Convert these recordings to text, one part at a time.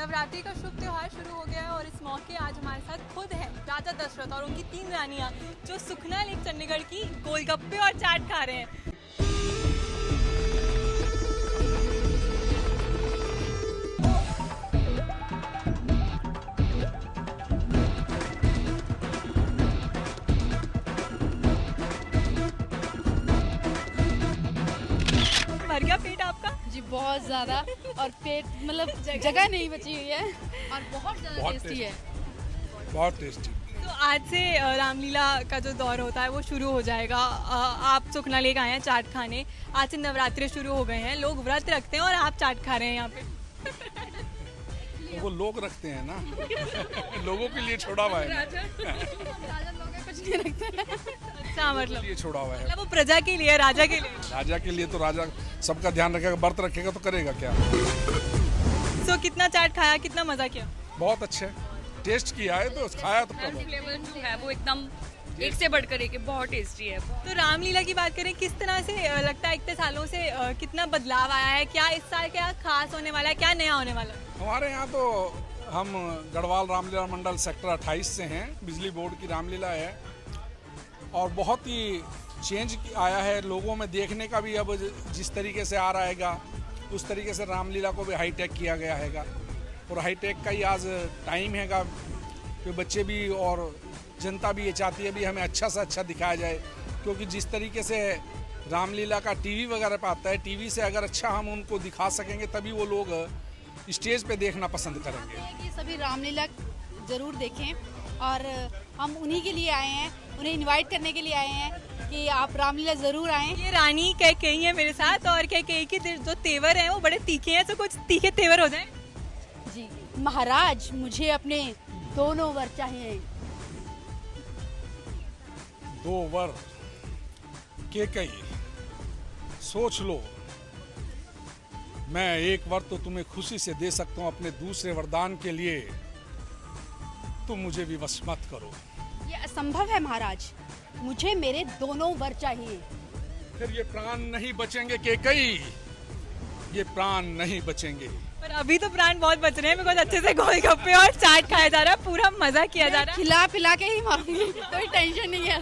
नवरात्रि का शुभ त्योहार शुरू हो गया है और इस मौके आज हमारे साथ खुद है राजा दशरथ और उनकी 3 रानियां जो सुखना लेक चंडीगढ़ की गोलगप्पे और चाट खा रहे हैं। भर गया पेट आपका? जी बहुत ज़्यादा, और पेट मतलब जगह नहीं बची हुई है और बहुत ज़्यादा टेस्टी है। बहुत टेस्टी। तो आज से रामलीला का जो दौर होता है वो शुरू हो जाएगा। आप सुखना लेक आए हैं चाट खाने, आज से नवरात्रि शुरू हो गए हैं, लोग व्रत रखते हैं और आप चाट खा रहे हैं यहाँ पे। वो लोग रखते हैं ना लोगों के लिए छोड़ा हुआ है, राजा लोग कुछ नहीं रखते। अच्छा, मतलब लिए छोड़ा हुआ है। वो प्रजा के लिए, राजा के लिए। राजा के लिए तो राजा सबका ध्यान रखेगा, व्रत रखेगा तो करेगा क्या। सो कितना चाट खाया, कितना मजा किया? बहुत अच्छे टेस्ट किया है तो खाया तो कब। फ्लेवर जो है वो एकदम एक से बढ़कर एक बहुत टेस्टी है। तो रामलीला की बात करें, किस तरह से लगता है इतने सालों से कितना बदलाव आया है? क्या इस साल क्या खास होने वाला है, क्या नया होने वाला है? हमारे यहाँ तो हम गढ़वाल रामलीला मंडल सेक्टर 28 से हैं, बिजली बोर्ड की रामलीला है और बहुत ही चेंज आया है लोगों में देखने का भी। अब जिस तरीके से आ रहेगा उस तरीके से रामलीला को भी हाईटेक किया गया हैगा और हाईटेक का ही आज टाइम हैगा कि बच्चे भी और जनता भी ये चाहती है भी हमें अच्छा से अच्छा दिखाया जाए, क्योंकि जिस तरीके से रामलीला का टीवी वगैरह पे आता है, टीवी से अगर अच्छा हम उनको दिखा सकेंगे तभी वो लोग स्टेज पे देखना पसंद करेंगे। कि सभी रामलीला जरूर देखें और हम उन्हीं के लिए आए हैं, उन्हें इनवाइट करने के लिए आए हैं कि आप रामलीला जरूर आएं। ये रानी कैकेयी है मेरे साथ और कैकेयी के जो तेवर हैं वो बड़े तीखे हैं, तो कुछ तीखे तेवर हो जाए। जी महाराज, मुझे अपने दोनों वर चाहिए। 2 वर कैकेयी, सोच लो, मैं 1 वर तो तुम्हें खुशी से दे सकता हूँ, अपने दूसरे वरदान के लिए तुम मुझे विवश मत करो। ये असंभव है महाराज, मुझे मेरे दोनों वर चाहिए। फिर ये प्राण नहीं बचेंगे कैकेयी, ये प्राण नहीं बचेंगे। पर अभी तो प्राण बहुत बच रहे हैं, बिकॉज अच्छे से गोलगप्पे और चाट खाया जा रहा है, पूरा मजा किया जा रहा है। खिला पिला के ही मारूंगी, कोई टेंशन नहीं है।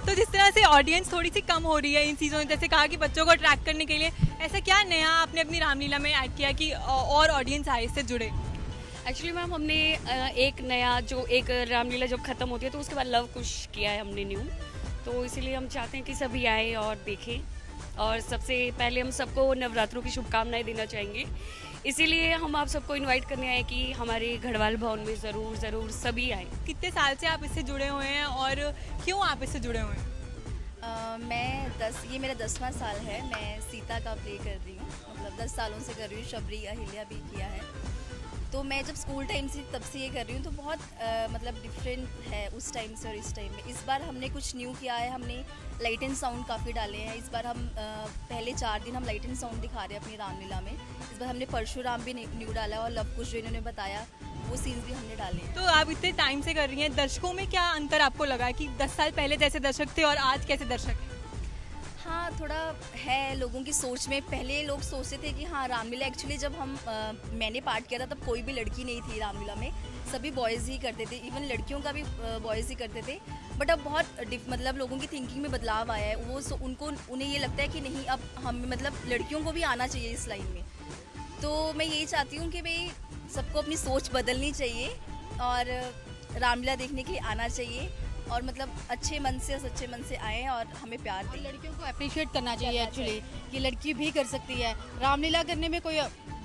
तो जिस तरह से ऑडियंस थोड़ी सी कम हो रही है इन चीज़ों ने, जैसे कहा कि बच्चों को अट्रैक्ट करने के लिए, ऐसा क्या नया आपने अपनी रामलीला में ऐड किया कि और ऑडियंस आए, इससे जुड़े? एक्चुअली मैम हमने एक नया जो एक रामलीला जब ख़त्म होती है तो उसके बाद लव कुश किया है हमने न्यू, तो इसीलिए हम चाहते हैं कि सभी आए और देखें। और सबसे पहले हम सबको नवरात्रों की शुभकामनाएं देना चाहेंगे, इसीलिए हम आप सबको इनवाइट करने आए कि हमारे गढ़वाल भवन में ज़रूर सभी आए। कितने साल से आप इससे जुड़े हुए हैं और क्यों आप इससे जुड़े हुए हैं? ये मेरा 10वां साल है। मैं सीता का प्ले कर रही हूँ, मतलब 10 सालों से कर रही हूँ। शबरी अहिल्या भी किया है, तो मैं जब स्कूल टाइम से तब से ये कर रही हूँ, तो बहुत मतलब डिफरेंट है उस टाइम से और इस टाइम में। इस बार हमने कुछ न्यू किया है, हमने लाइट एंड साउंड काफ़ी डाले हैं। इस बार हम पहले 4 दिन हम लाइट एंड साउंड दिखा रहे हैं अपनी रामलीला में। इस बार हमने परशुराम भी न्यू डाला और लव कुश जो इन्होंने बताया वो सीन्स भी हमने डाले हैं। तो आप इतने टाइम से कर रही हैं, दर्शकों में क्या अंतर आपको लगा कि 10 साल पहले जैसे दर्शक थे और आज कैसे दर्शक हैं? हाँ, थोड़ा है लोगों की सोच में। पहले लोग सोचते थे कि हाँ रामलीला, एक्चुअली जब मैंने पार्ट किया था तब कोई भी लड़की नहीं थी रामलीला में, सभी बॉयज़ ही करते थे, इवन लड़कियों का भी बॉयज़ ही करते थे। बट अब बहुत मतलब लोगों की थिंकिंग में बदलाव आया है, उन्हें ये लगता है कि नहीं, अब हम मतलब लड़कियों को भी आना चाहिए इस लाइन में। तो मैं यही चाहती हूँ कि भाई सबको अपनी सोच बदलनी चाहिए और रामलीला देखने के लिए आना चाहिए और मतलब अच्छे मन से सच्चे मन से आएँ और हमें प्यार दें। लड़कियों को अप्रिशिएट करना चाहिए एक्चुअली, कि लड़की भी कर सकती है। रामलीला करने में कोई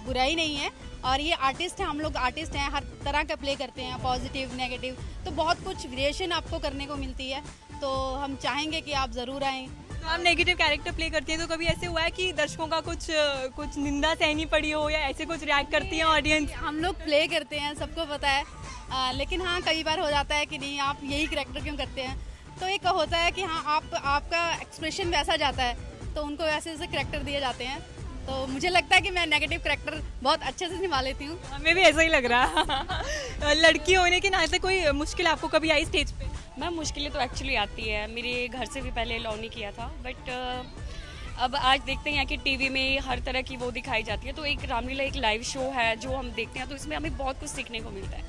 बुराई नहीं है और ये आर्टिस्ट हैं, हम लोग आर्टिस्ट हैं, हर तरह का प्ले करते हैं, पॉजिटिव नेगेटिव, तो बहुत कुछ वेरिएशन आपको करने को मिलती है। तो हम चाहेंगे कि आप ज़रूर आएँ। तो आप नेगेटिव कैरेक्टर प्ले करती हैं, तो कभी ऐसे हुआ है कि दर्शकों का कुछ निंदा सहनी पड़ी हो या ऐसे कुछ रिएक्ट करती है ऑडियंस? हम लोग प्ले करते हैं, सबको पता है, लेकिन हाँ कई बार हो जाता है कि नहीं आप यही करैक्टर क्यों करते हैं, तो एक होता है कि हाँ आपका एक्सप्रेशन वैसा जाता है, तो उनको वैसे वैसे करैक्टर दिए जाते हैं। तो मुझे लगता है कि मैं नेगेटिव करैक्टर बहुत अच्छे से निभा लेती हूँ। हमें भी ऐसा ही लग रहा है। लड़की होने के नाते कोई मुश्किल आपको कभी आई स्टेज पे? मैम मुश्किलें तो एक्चुअली आती है, मेरे घर से भी पहले अलाउ नहीं किया था, बट अब आज देखते हैं कि टीवी में हर तरह की वो दिखाई जाती है, तो एक रामलीला एक लाइव शो है जो हम देखते हैं, तो इसमें हमें बहुत कुछ सीखने को मिलता है।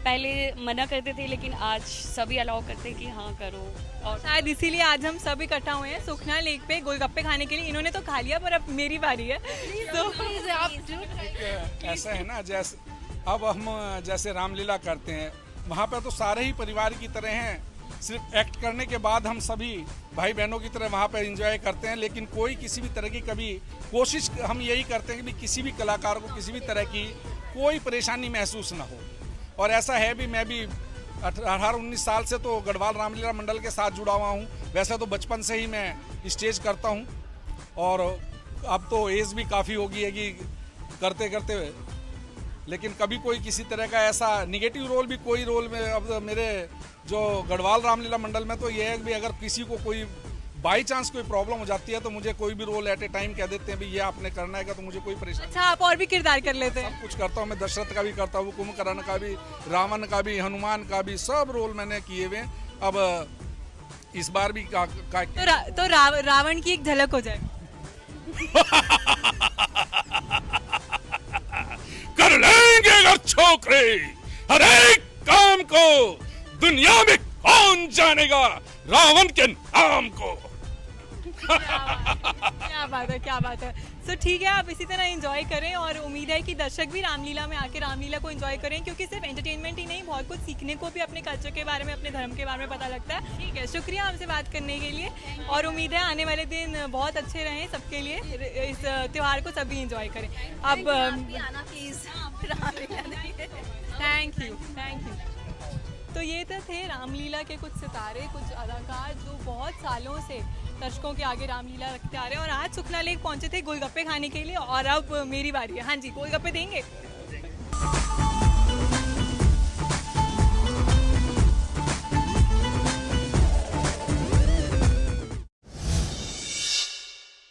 पहले मना करते थे लेकिन आज सभी अलाउ करते हैं कि हाँ करो। और शायद इसीलिए आज हम सब इकट्ठा हुए हैं सुखना लेक पे गोलगप्पे खाने के लिए। इन्होंने तो खा लिया पर अब मेरी बारी है। तो प्लीज आप जरूर ऐसा है ना, जैसे अब हम जैसे रामलीला करते हैं वहाँ पे तो सारे ही परिवार की तरह हैं, सिर्फ एक्ट करने के बाद हम सभी भाई बहनों की तरह वहाँ पे एंजॉय करते हैं, लेकिन कोई किसी भी तरह की कभी कोशिश हम यही करते हैं कि किसी भी कलाकार को किसी भी तरह की कोई परेशानी महसूस ना हो। और ऐसा है भी, मैं भी 18-19 साल से तो गढ़वाल रामलीला मंडल के साथ जुड़ा हुआ हूँ। वैसे तो बचपन से ही मैं स्टेज करता हूँ और अब तो एज भी काफ़ी हो गई है कि करते करते, लेकिन कभी कोई किसी तरह का ऐसा निगेटिव रोल भी कोई रोल में अब मेरे जो गढ़वाल रामलीला मंडल में तो ये है कि अगर किसी को कोई बाई चांस कोई प्रॉब्लम हो जाती है तो मुझे कोई भी रोल एट ए टाइम कह देते हैं भी ये आपने करना है, तो मुझे कोई परेशानी। अच्छा, आप और भी किरदार कर लेते हैं? सब कुछ करता हूँ मैं, दशरथ का भी करता हूँ, कुंभकर्ण का भी, रावण का भी, हनुमान का भी, सब रोल मैंने किए हुए। अब इस बार भी रावण की एक झलक हो जाए। कर लेंगे अगर छोकरे हर एक काम को, दुनिया में कौन जानेगा रावण के नाम को। क्या बात है, क्या बात है। तो ठीक है, आप इसी तरह एंजॉय करें और उम्मीद है कि दर्शक भी रामलीला में आके रामलीला को एंजॉय करें, क्योंकि सिर्फ एंटरटेनमेंट ही नहीं, बहुत कुछ सीखने को भी अपने कल्चर के बारे में, अपने धर्म के बारे में पता लगता है। ठीक है, शुक्रिया हमसे बात करने के लिए और उम्मीद है आने वाले दिन बहुत अच्छे रहें सबके लिए, इस त्योहार को सभी एंजॉय करें। अब आना please. Thank you, thank you. तो ये तो थे रामलीला के कुछ सितारे, कुछ अदाकार जो बहुत सालों से दर्शकों के आगे रामलीला रखते आ रहे हैं और आज सुखना लेक पहुंचे थे गोलगप्पे खाने के लिए और अब मेरी बारी है। हाँ जी, गोलगप्पे देंगे?